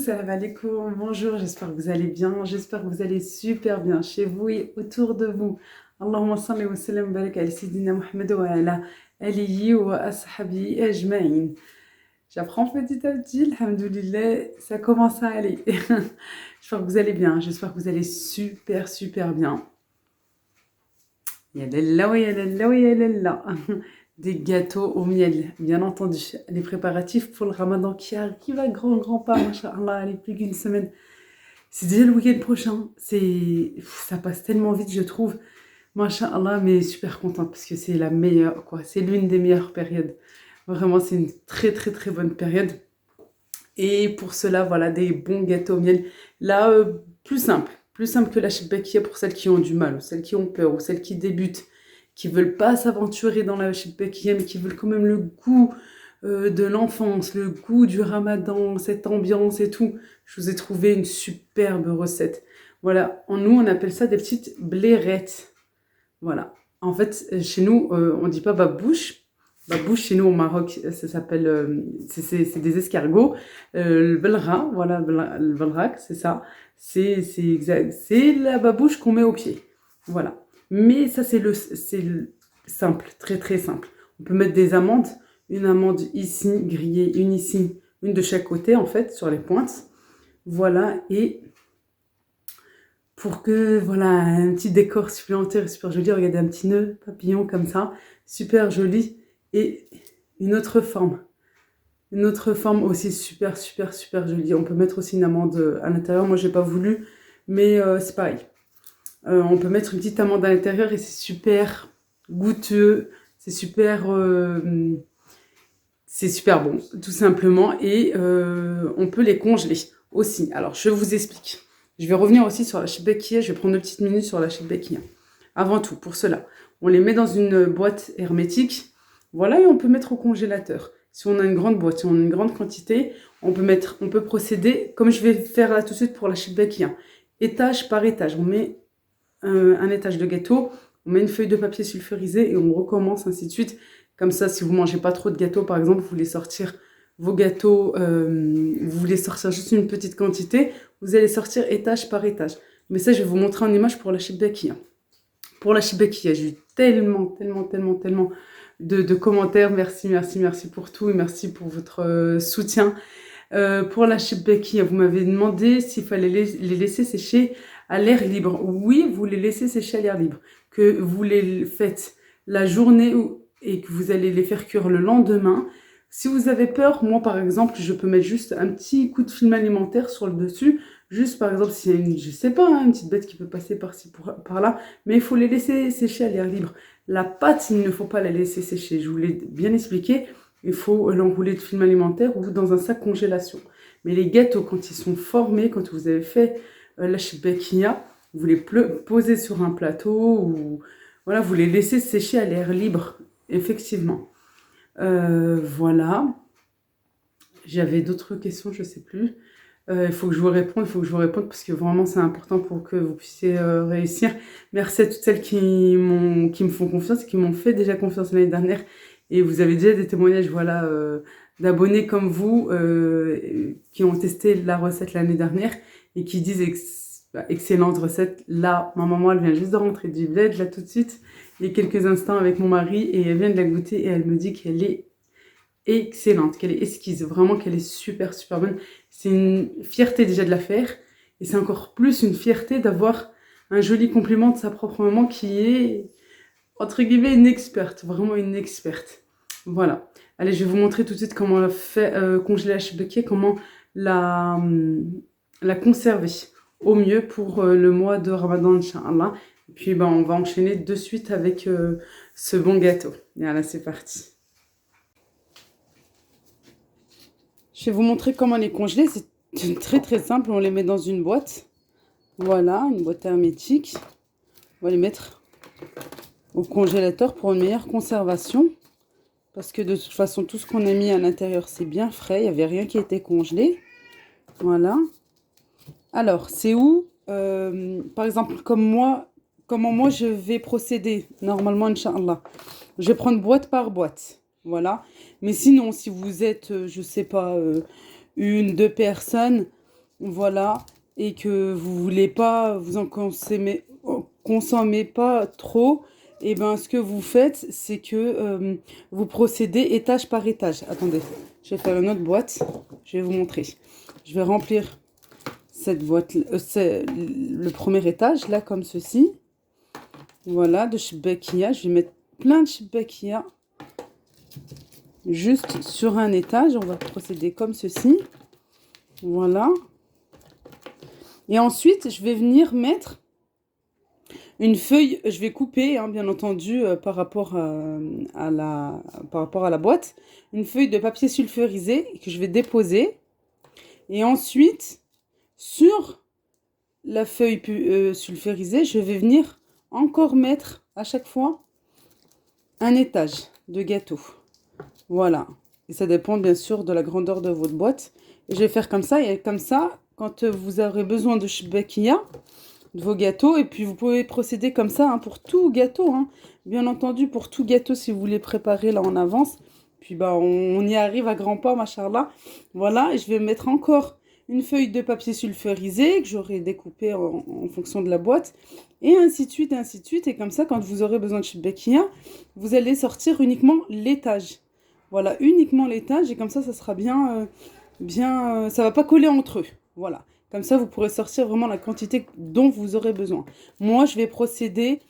salam alaikum, bonjour, j'espère que vous allez bien, j'espère que vous allez super bien chez vous et autour de vous. Allahumma salli wa sallam barik ala Sayyidina Muhammad wa ala alihi wa ashabihi ajma'in. J'apprends petit à petit, alhamdoulilah, ça commence à aller. J'espère que vous allez bien, j'espère que vous allez super bien. Yallah wa yallah wa yallah. Des gâteaux au miel, bien entendu. Les préparatifs pour le ramadan qui arrive à grand pas, machallah, allez, plus qu'une semaine. C'est déjà le week-end prochain. Ça passe tellement vite, je trouve. Machallah, mais super contente parce que c'est la meilleure, quoi. C'est l'une des meilleures périodes. Vraiment, c'est une très bonne période. Et pour cela, voilà, des bons gâteaux au miel. Là, plus simple. Plus simple que la shibbakia pour celles qui ont du mal, ou celles qui ont peur, ou celles qui débutent, qui veulent pas s'aventurer dans la shibbakia, mais qui veulent quand même le goût de l'enfance, le goût du ramadan, cette ambiance et tout. Je vous ai trouvé une superbe recette. Voilà, nous, on appelle ça des petites blairettes. Voilà. En fait, chez nous, on dit pas babouche. Babouche, chez nous au Maroc, ça s'appelle, c'est des escargots. Le belra, voilà, le belrak, c'est ça. C'est exact. C'est la babouche qu'on met au pied. Voilà. Mais ça, c'est le simple, très simple. On peut mettre des amandes. Une amande ici, grillée, une ici, une de chaque côté, en fait, sur les pointes. Voilà. Et pour que, voilà, un petit décor supplémentaire, super joli. Regardez, un petit nœud papillon comme ça. Super joli. Et une autre forme aussi super jolie. On peut mettre aussi une amande à l'intérieur. Moi, j'ai pas voulu, mais c'est pareil. On peut mettre une petite amande à l'intérieur et c'est super goûteux. C'est super bon, tout simplement. Et on peut les congeler aussi. Alors, je vous explique. Je vais revenir aussi sur la shibbakia. Je vais prendre 2 petites minutes sur la shibbakia. Avant tout, pour cela, on les met dans une boîte hermétique. Voilà, et on peut mettre au congélateur. Si on a une grande boîte, si on a une grande quantité, on peut procéder, comme je vais faire là tout de suite pour la shibbakia, étage par étage. On met un étage de gâteau, on met une feuille de papier sulfurisé et on recommence ainsi de suite. Comme ça, si vous mangez pas trop de gâteaux, par exemple, vous voulez sortir vos gâteaux, vous voulez sortir juste une petite quantité, vous allez sortir étage par étage. Mais ça, je vais vous montrer en image pour la shibbakia. Pour la shibbakia, j'ai eu tellement de commentaires. Merci pour tout et merci pour votre soutien. Pour la shibbakia, vous m'avez demandé s'il fallait les laisser sécher à l'air libre. Oui, vous les laissez sécher à l'air libre. Que vous les faites la journée et que vous allez les faire cuire le lendemain. Si vous avez peur, moi par exemple, je peux mettre juste un petit coup de film alimentaire sur le dessus. Juste par exemple, s'il y a une petite bête qui peut passer par-ci, par-là. Mais il faut les laisser sécher à l'air libre. La pâte, il ne faut pas la laisser sécher. Je vous l'ai bien expliqué. Il faut l'enrouler de film alimentaire ou dans un sac congélation. Mais les gâteaux, quand ils sont formés, quand vous avez fait la shibbakia, vous les posez sur un plateau ou voilà, vous les laissez sécher à l'air libre, effectivement. Voilà. J'avais d'autres questions, je ne sais plus. Il faut que je vous réponde parce que vraiment c'est important pour que vous puissiez réussir. Merci à toutes celles qui me font confiance, qui m'ont fait déjà confiance l'année dernière. Et vous avez déjà des témoignages, voilà, d'abonnés comme vous qui ont testé la recette l'année dernière et qui disent excellente recette. Là, ma maman, elle vient juste de rentrer du bled, là tout de suite, il y a quelques instants avec mon mari et elle vient de la goûter et elle me dit qu'elle est excellente, qu'elle est esquisse, vraiment qu'elle est super bonne. C'est une fierté déjà de la faire et c'est encore plus une fierté d'avoir un joli compliment de sa propre maman qui est, entre guillemets, une experte, vraiment une experte. Voilà. Allez, je vais vous montrer tout de suite comment congeler la shibbakia, comment la conserver au mieux pour le mois de Ramadan, Inch'Allah. Et puis, on va enchaîner de suite avec ce bon gâteau. Et voilà, c'est parti. Je vais vous montrer comment les congeler. C'est très simple. On les met dans une boîte. Voilà, une boîte hermétique. On va les mettre au congélateur pour une meilleure conservation. Parce que de toute façon, tout ce qu'on a mis à l'intérieur, c'est bien frais. Il n'y avait rien qui était congelé. Voilà. Alors, c'est où, par exemple, comment moi je vais procéder normalement, Inch'Allah. Je vais prendre boîte par boîte. Voilà. Mais sinon, si vous êtes, je sais pas, 1, 2 personnes, voilà, et que vous voulez pas, vous en consommez pas trop, et ben ce que vous faites, c'est que vous procédez étage par étage. Attendez, je vais faire une autre boîte, je vais vous montrer. Je vais remplir cette boîte, c'est le premier étage, là, comme ceci. Voilà, de Shibakia. Je vais mettre plein de Shibakia juste sur un étage. On va procéder comme ceci. Voilà. Et ensuite, je vais venir mettre une feuille. Je vais couper, hein, bien entendu, par rapport à la boîte. Une feuille de papier sulfurisé que je vais déposer. Et ensuite, sur la feuille sulfurisée, je vais venir encore mettre à chaque fois un étage de gâteau. Voilà. Et ça dépend bien sûr de la grandeur de votre boîte. Et je vais faire comme ça. Et comme ça, quand vous aurez besoin de shbakia, de vos gâteaux, et puis vous pouvez procéder comme ça, hein, pour tout gâteau. Hein. Bien entendu, pour tout gâteau, si vous voulez préparer là en avance. Puis bah, on y arrive à grands pas, machallah. Voilà. Et je vais mettre encore une feuille de papier sulfurisé que j'aurai découpé en fonction de la boîte. Et ainsi de suite, ainsi de suite. Et comme ça, quand vous aurez besoin de shbakia, vous allez sortir uniquement l'étage. Voilà, uniquement l'étage. Et comme ça sera bien, ça va pas coller entre eux. Voilà. Comme ça, vous pourrez sortir vraiment la quantité dont vous aurez besoin. Moi, je vais procéder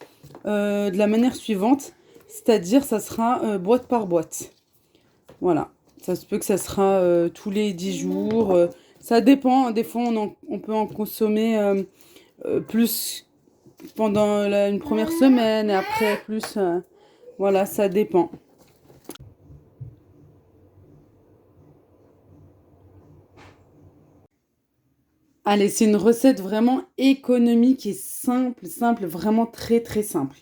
de la manière suivante. C'est-à-dire, ça sera boîte par boîte. Voilà. Ça se peut que ça sera tous les 10 jours. Ça dépend. Des fois, on peut en consommer plus pendant une première semaine. Et après, plus... voilà, ça dépend. Allez, c'est une recette vraiment économique et simple, simple, vraiment très, très simple.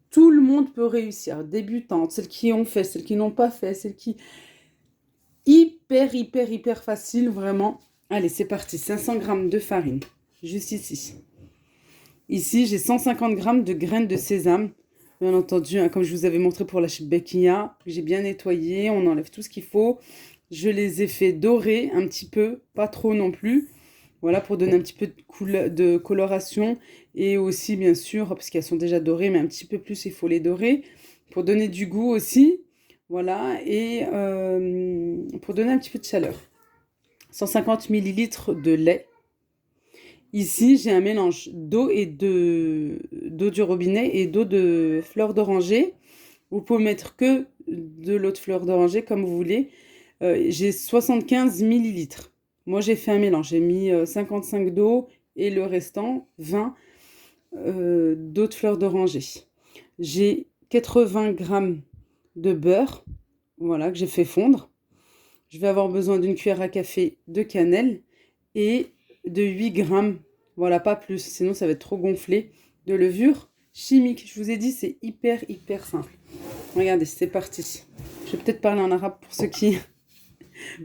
Tout le monde peut réussir, débutantes, celles qui ont fait, celles qui n'ont pas fait, celles qui... Hyper, hyper, hyper facile, vraiment. Allez, c'est parti, 500 grammes de farine, juste ici. Ici, j'ai 150 grammes de graines de sésame. Bien entendu, hein, comme je vous avais montré pour la shebekiyya, j'ai bien nettoyé, on enlève tout ce qu'il faut. Je les ai fait dorer un petit peu, pas trop non plus. Voilà, pour donner un petit peu de coloration. Et aussi, bien sûr, parce qu'elles sont déjà dorées, mais un petit peu plus, il faut les dorer. Pour donner du goût aussi. Voilà, et pour donner un petit peu de chaleur. 150 millilitres de lait. Ici, j'ai un mélange d'eau d'eau du robinet et d'eau de fleur d'oranger. Vous pouvez mettre que de l'eau de fleur d'oranger comme vous voulez. J'ai 75 millilitres. Moi, j'ai fait un mélange. J'ai mis 55 d'eau et le restant, 20 d'eau de fleur d'oranger. J'ai 80 grammes de beurre, voilà, que j'ai fait fondre. Je vais avoir besoin d'une cuillère à café de cannelle et de 8 grammes, voilà, pas plus, sinon ça va être trop gonflé, de levure chimique. Je vous ai dit, c'est hyper, hyper simple. Regardez, c'est parti. Je vais peut-être parler en arabe pour ceux qui...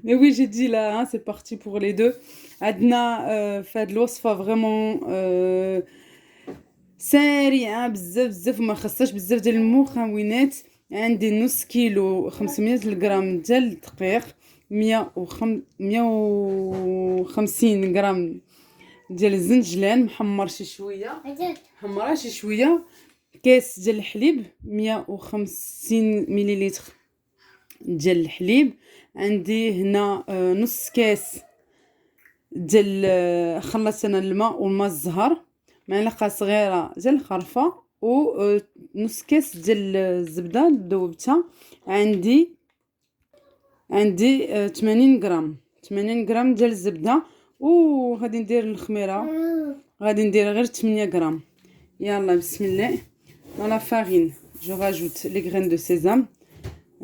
Mais oui, j'ai dit là, hein, c'est parti pour les deux. Adna fait de l'osfa vraiment سريعة بزاف بزاف وما خصهاش بزاف ديال المكونات. عندي نص كيلو 500 غرام ديال الدقيق، 150 غرام ديال الزنجلان محمر شي شويه، حمرا شي شويه، كاس ديال الحليب 150 مليلتر ديال الحليب. عندي هنا نص كاس ديال خلطت انا الماء والماء الزهر، معلقه صغيره ديال الخرفه ونص كاس ديال الزبده ذوبتها. عندي 80 غرام ديال الزبده. وغادي ندير الخميره، غادي ندير غير 8 غرام. يلا بسم الله. dans la farine je rajoute les graines de sésame.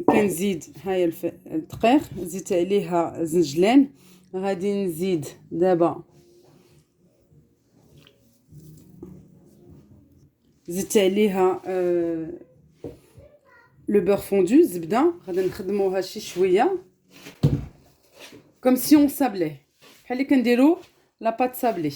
كنزيد هاي الدقيق، زدت عليها زنجلان. غادي نزيد دابا زدت عليها لو بور فوندو الزبده. غادي نخدموها شي شويه كوم سي اون سابلي، بحال اللي كنديرو لا بات سابلي.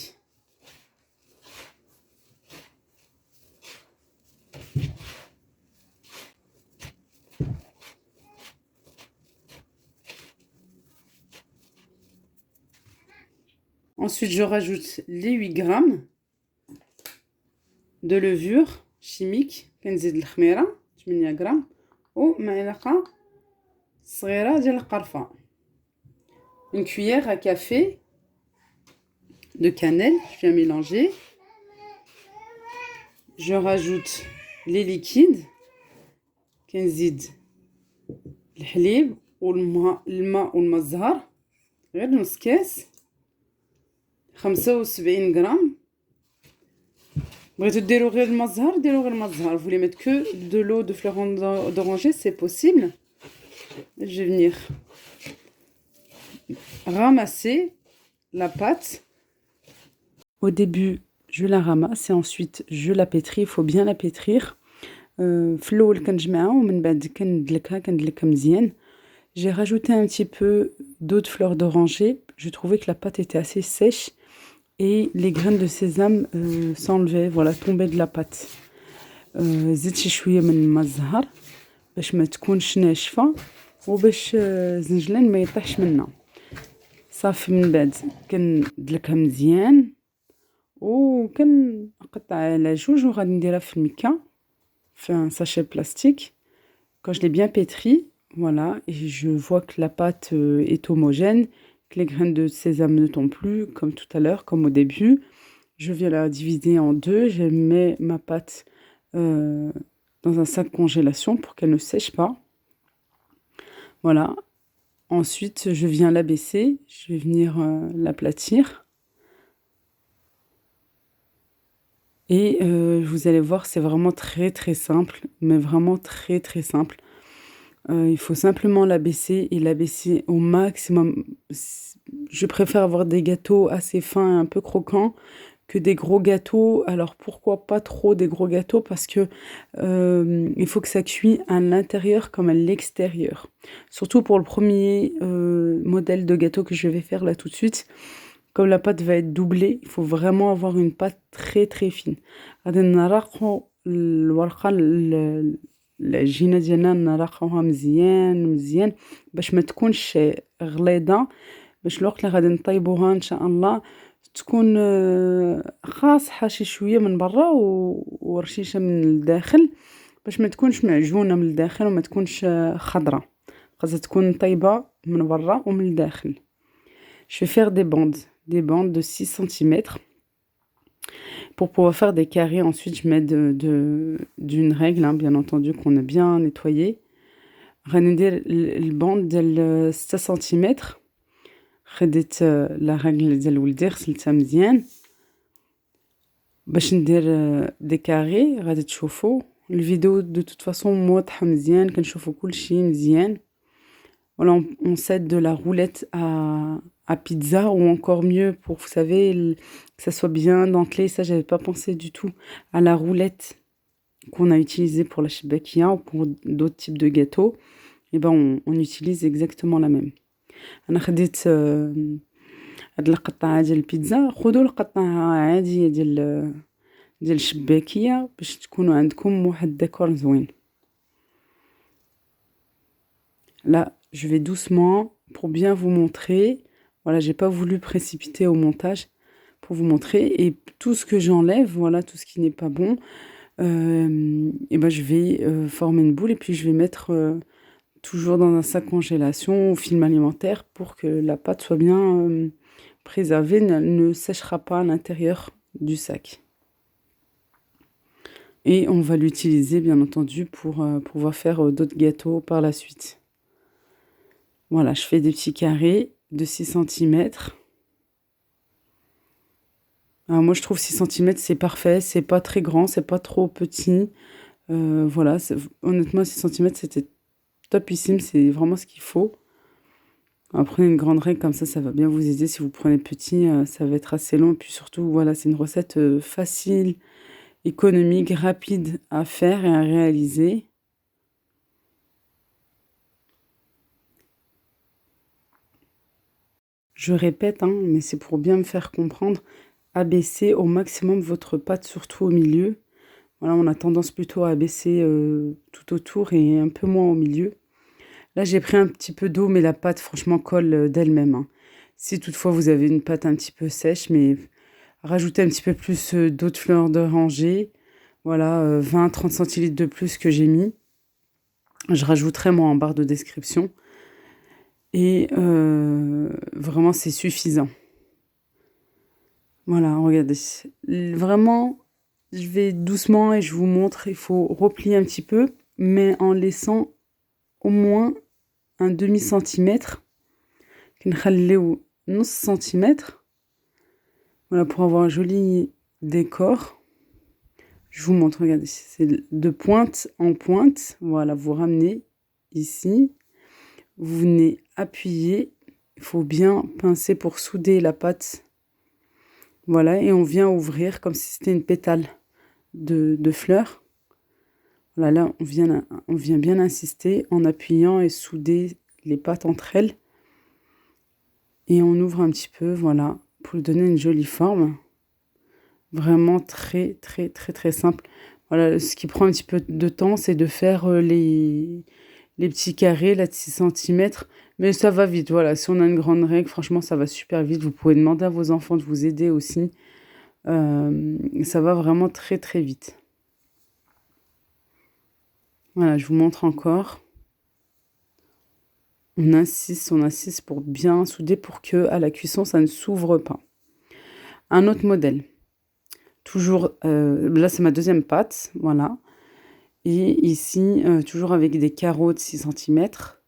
Ensuite, je rajoute les 8 grammes de levure chimique. كنزيد الخميرة 8 غرام ومعلقة صغيرة ديال القرفة. Une cuillère à café de cannelle, je viens mélanger. Je rajoute les liquides. كنزيد الحليب والماء والماء الزهر غير نص كاس 75 غرام. بغيتو ديرو غير الماء الزهر ديرو غير الماء الزهر. Vous voulez mettre que de l'eau de fleur d'oranger, c'est possible. Je vais venir ramasser la pâte. Au début, je la ramasse et ensuite je la pétris. Il faut bien la pétrir. في الأول كنجمعها ومن بعد كندلكها مزيان. J'ai rajouté un petit peu d'eau de fleur d'oranger. Je trouvais que la pâte était assez sèche et les graines de sésame s'enlevaient, voilà, tombaient de la pâte. زدت شي شويه من الماء الزهر باش ما تكونش ناشفه وباش الزنجلان ما يطيحش منا. صافي من بعد كندلكها مزيان وكنقطع على جوج وغادي نديرها في المكه في un sachet plastique. Quand je l'ai bien pétri, voilà, et je vois que la pâte est homogène, que les graines de sésame ne tombent plus, comme tout à l'heure, comme au début. Je viens la diviser en deux. Je mets ma pâte dans un sac congélation pour qu'elle ne sèche pas. Voilà. Ensuite, je viens l'abaisser. Je vais venir l'aplatir. Et vous allez voir, c'est vraiment très très simple, mais vraiment très très simple. Il faut simplement l'abaisser et l'abaisser au maximum. Je préfère avoir des gâteaux assez fins et un peu croquants que des gros gâteaux. Alors pourquoi pas trop des gros gâteaux? Parce que il faut que ça cuise à l'intérieur comme à l'extérieur. Surtout pour le premier modèle de gâteau que je vais faire là tout de suite. Comme la pâte va être doublée, il faut vraiment avoir une pâte très très fine. غادي نرقوا الورقة العجينة ديالنا نرقوها مزيان باش ما تكونش غليظة، باش الوقت اللي غادي نطيبوها ان شاء الله تكون خاصحة شي شوية من برا ورشيشة من الداخل، باش ما تكونش معجونة من الداخل وما تكونش خضرة. خاصها تكون طيبة من برا ومن الداخل. Je vais faire des bandes de 6 cm. Pour pouvoir faire des carrés, ensuite je mets d'une règle, hein, bien entendu, qu'on a bien nettoyée. غندير الباند ديال 6 سم. خديت لا رègle ديال ولدي غسلتها مزيان باش ندير دي كاري. غادي تشوفوا الفيديو دو توت فاصون واضحه مزيان، كنشوفوا كلشي مزيان. Voilà, on s'aide de la roulette à pizza ou encore mieux pour, vous savez, que ça soit bien dentelé. Ça, j'avais pas pensé du tout à la roulette qu'on a utilisée pour la shibakia ou pour d'autres types de gâteaux. Et ben, on utilise exactement la même. أنا خديت هاد القطعة ديال البيتزا. خدوا القطعة عادية ديال الشباكية باش تكونوا عندكم واحد ديكور زوين. Là, je vais doucement pour bien vous montrer. Voilà, j'ai pas voulu précipiter au montage pour vous montrer. Et tout ce que j'enlève, voilà, tout ce qui n'est pas bon, et ben je vais former une boule et puis je vais mettre toujours dans un sac congélation ou film alimentaire pour que la pâte soit bien préservée, ne séchera pas à l'intérieur du sac. Et on va l'utiliser bien entendu pour pouvoir faire d'autres gâteaux par la suite. Voilà, je fais des petits carrés de 6 cm. Alors moi, je trouve 6 cm, c'est parfait. C'est pas très grand, c'est pas trop petit. Voilà, honnêtement, 6 cm, c'était topissime. C'est vraiment ce qu'il faut. Après, une grande règle comme ça va bien vous aider. Si vous prenez petit, ça va être assez long. Et puis surtout, voilà, c'est une recette facile, économique, rapide à faire et à réaliser. Je répète, hein, mais c'est pour bien me faire comprendre. Abaissez au maximum votre pâte, surtout au milieu. Voilà, on a tendance plutôt à abaisser tout autour et un peu moins au milieu. Là, j'ai pris un petit peu d'eau, mais la pâte, franchement, colle d'elle-même. Hein. Si toutefois vous avez une pâte un petit peu sèche, mais rajoutez un petit peu plus d'eau de fleur d'oranger. Voilà, 20-30 centilitres de plus que j'ai mis. Je rajouterai moi en barre de description. Et vraiment, c'est suffisant. Voilà, regardez. Vraiment, je vais doucement et je vous montre. Il faut replier un petit peu, mais en laissant au moins un demi-centimètre. كنخليو نص centimètre. Voilà, pour avoir un joli décor. Je vous montre, regardez. C'est de pointe en pointe. Voilà, vous ramenez ici. Vous venez appuyer. Il faut bien pincer pour souder la pâte. Voilà, et on vient ouvrir comme si c'était une pétale de fleurs. Voilà, là, on vient bien insister en appuyant et souder les pâtes entre elles. Et on ouvre un petit peu, voilà, pour lui donner une jolie forme. Vraiment très, très, très, très simple. Voilà, ce qui prend un petit peu de temps, c'est de faire les petits carrés, là, de 6 centimètres. Mais ça va vite, voilà. Si on a une grande règle, franchement, ça va super vite. Vous pouvez demander à vos enfants de vous aider aussi. Ça va vraiment très, très vite. Voilà, je vous montre encore. On insiste pour bien souder pour que à la cuisson, ça ne s'ouvre pas. Un autre modèle. Toujours, là, c'est ma deuxième pâte, voilà. Et ici, toujours avec des carreaux de 6 centimètres.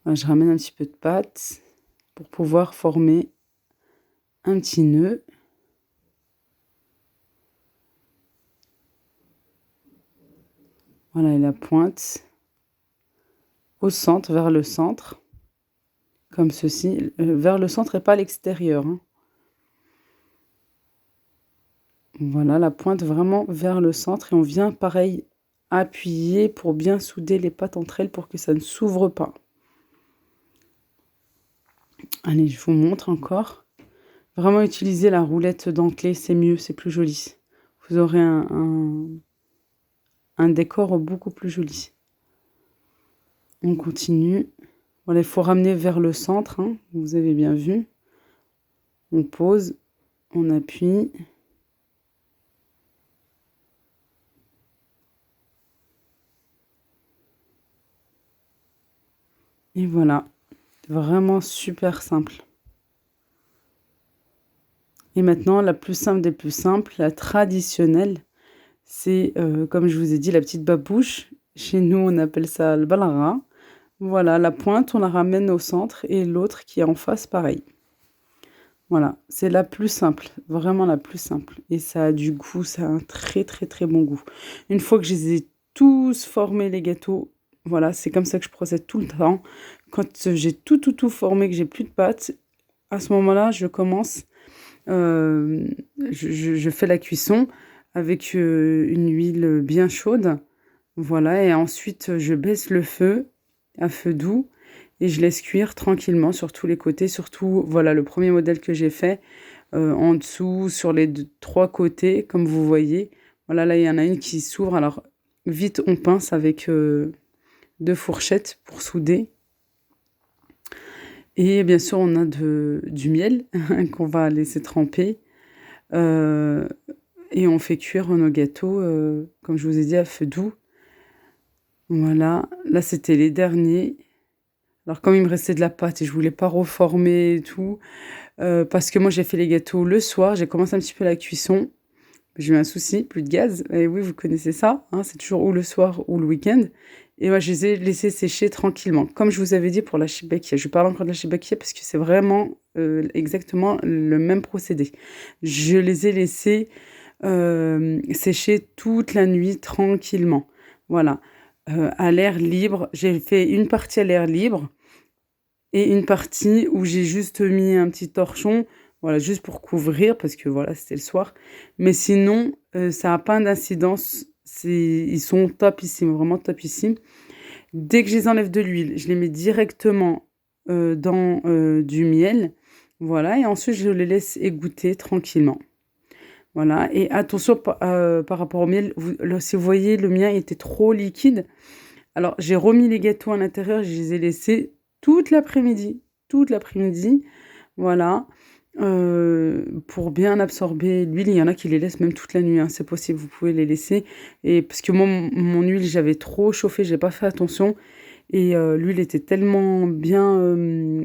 Je ramène un petit peu de pâte pour pouvoir former un petit nœud. Voilà, et la pointe au centre, vers le centre, comme ceci, vers le centre et pas à l'extérieur. Hein. Voilà, la pointe vraiment vers le centre et on vient pareil appuyer pour bien souder les pâtes entre elles pour que ça ne s'ouvre pas. Allez, je vous montre encore. Vraiment utiliser la roulette dentelée, c'est mieux, c'est plus joli. Vous aurez un décor beaucoup plus joli. On continue. Voilà, il faut ramener vers le centre, hein, vous avez bien vu. On pose, on appuie. Et voilà, vraiment super simple. Et maintenant, la plus simple des plus simples, la traditionnelle, c'est, comme je vous ai dit, la petite babouche. Chez nous, on appelle ça le balara. Voilà, la pointe, on la ramène au centre et l'autre qui est en face, pareil. Voilà, c'est la plus simple, vraiment la plus simple. Et ça a du goût, ça a un très très très bon goût. Une fois que je les ai tous formés, les gâteaux, voilà, c'est comme ça que je procède tout le temps. Quand j'ai tout formé, que j'ai plus de pâte, à ce moment-là, je commence, je fais la cuisson avec une huile bien chaude. Voilà, et ensuite, je baisse le feu à feu doux et je laisse cuire tranquillement sur tous les côtés. Surtout, voilà, le premier modèle que j'ai fait, en dessous, sur les 3 côtés, comme vous voyez. Voilà, là, il y en a une qui s'ouvre. Alors, vite, on pince avec 2 fourchettes pour souder. Et bien sûr, on a du miel qu'on va laisser tremper. Et on fait cuire nos gâteaux, comme je vous ai dit, à feu doux. Voilà, là, c'était les derniers. Alors, comme il me restait de la pâte et je voulais pas reformer et tout, parce que moi, j'ai fait les gâteaux le soir, j'ai commencé un petit peu la cuisson. J'ai eu un souci, plus de gaz. Et oui, vous connaissez ça, hein, c'est toujours ou le soir ou le week-end. Et moi, je les ai laissés sécher tranquillement. Comme je vous avais dit pour la shibakia. Je parle encore de la shibakia parce que c'est vraiment exactement le même procédé. Je les ai laissés sécher toute la nuit tranquillement. Voilà. À l'air libre. J'ai fait une partie à l'air libre et une partie où j'ai juste mis un petit torchon, voilà, juste pour couvrir, parce que voilà, c'était le soir. Mais sinon, ça n'a pas d'incidence. Ils sont topissimes, vraiment topissimes. Dès que je les enlève de l'huile, je les mets directement dans du miel. Voilà, et ensuite, je les laisse égoutter tranquillement. Voilà, et attention par rapport au miel, là, si vous voyez, le mien était trop liquide. Alors, j'ai remis les gâteaux à l'intérieur, je les ai laissés toute l'après-midi. Toute l'après-midi, voilà. Pour bien absorber l'huile, il y en a qui les laissent même toute la nuit, hein, c'est possible, vous pouvez les laisser. Et parce que moi, mon huile, j'avais trop chauffé, j'ai pas fait attention. Et l'huile était tellement bien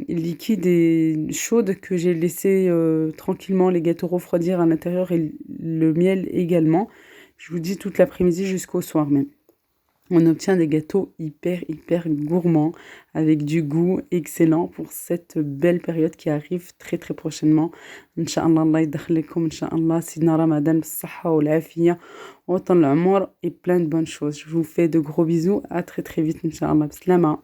liquide et chaude que j'ai laissé tranquillement les gâteaux refroidir à l'intérieur et le miel également. Je vous dis toute l'après-midi jusqu'au soir même. On obtient des gâteaux hyper gourmands avec du goût excellent pour cette belle période qui arrive très très prochainement. Inch'Allah, Allah يدخلكم, Inch'Allah, Sidna Ramadan, بالصحة والعافية, autant l'amor et plein de bonnes choses. Je vous fais de gros bisous. À très très vite, Inch'Allah. Bislama.